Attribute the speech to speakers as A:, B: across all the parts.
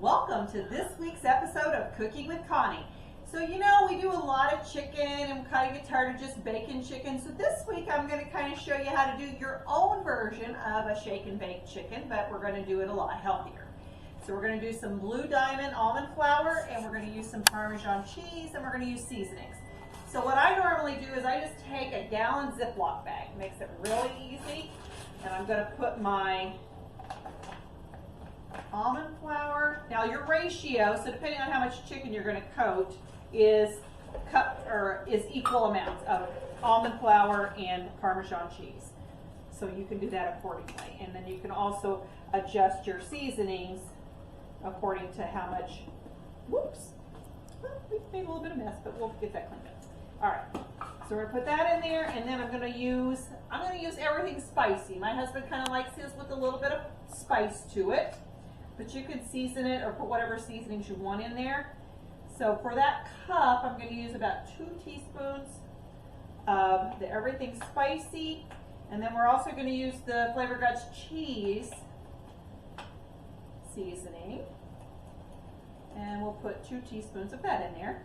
A: Welcome to this week's episode of Cooking with Connie. So we do a lot of chicken and we kind of get tired of just baking chicken. So this week I'm going to kind of show you how to do your own version of a shake and bake chicken, but we're going to do it a lot healthier. So we're going to do some Blue Diamond almond flour, and we're going to use some Parmesan cheese, and we're going to use seasonings. So what I normally do is I just take a gallon Ziploc bag. Makes it really easy. And I'm going to put my almond flour. Now your ratio, so depending on how much chicken you're going to coat, is equal amounts of almond flour and Parmesan cheese. So you can do that accordingly. And then you can also adjust your seasonings according to how much. Whoops. Well, we made a little bit of mess, but we'll get that cleaned up. All right. So we're gonna put that in there, and then I'm gonna use everything spicy. My husband kind of likes his with a little bit of spice to it, but you could season it or put whatever seasonings you want in there. So for that cup, I'm gonna use about 2 teaspoons of the everything spicy, and then we're also gonna use the Flavor Guts cheese seasoning, and we'll put 2 teaspoons of that in there.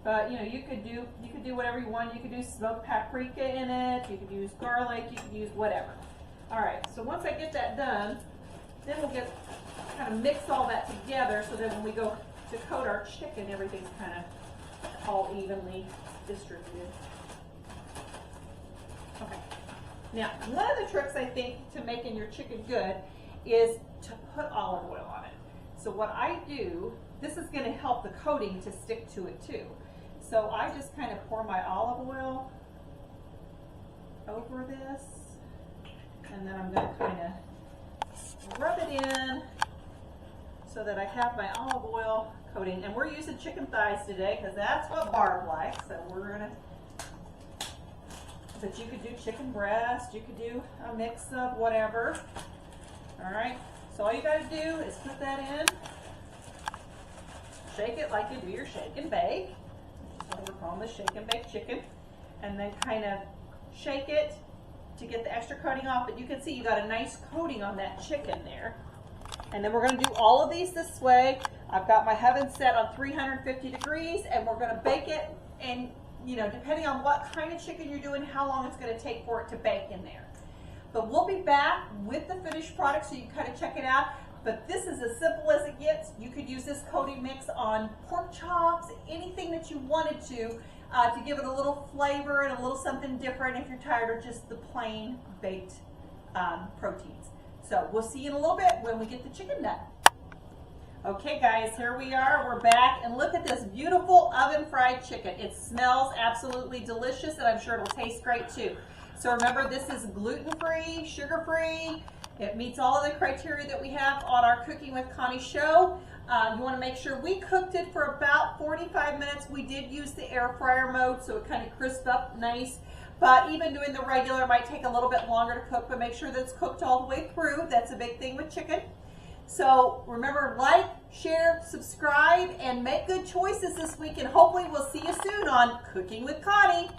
A: But you could do whatever you want. You could do smoked paprika in it. You could use garlic. You could use whatever. All right. So once I get that done, then we'll kind of mix all that together, so that when we go to coat our chicken, everything's kind of all evenly distributed. Okay. Now, one of the tricks I think to making your chicken good is to put olive oil on it. So what I do, this is going to help the coating to stick to it too. So I just kind of pour my olive oil over this, and then I'm going to kind of rub it in so that I have my olive oil coating. And we're using chicken thighs today because that's what Barb likes. So we're going to, but you could do chicken breast, you could do a mix of whatever. All right, so all you got to do is put that in, shake it like you do your shake and bake. So we're calling this shake and bake chicken, and then kind of shake it to get the extra coating off. But you can see you got a nice coating on that chicken there. And then we're going to do all of these this way. I've got my oven set on 350 degrees, and we're going to bake it. And depending on what kind of chicken you're doing, how long it's going to take for it to bake in there. But we'll be back with the finished product so you can kind of check it out. But this is as simple as it gets. You could use this coating mix on pork chops, anything that you wanted to give it a little flavor and a little something different if you're tired of just the plain baked proteins. So we'll see you in a little bit when we get the chicken done. Okay guys, here we are, we're back, and look at this beautiful oven fried chicken. It smells absolutely delicious, and I'm sure it'll taste great too. So remember, this is gluten-free, sugar-free. It meets all of the criteria that we have on our Cooking with Connie show. You want to make sure we cooked it for about 45 minutes. We did use the air fryer mode, so it kind of crisped up nice. But even doing the regular might take a little bit longer to cook, but make sure that it's cooked all the way through. That's a big thing with chicken. So remember, like, share, subscribe, and make good choices this week, and hopefully we'll see you soon on Cooking with Connie.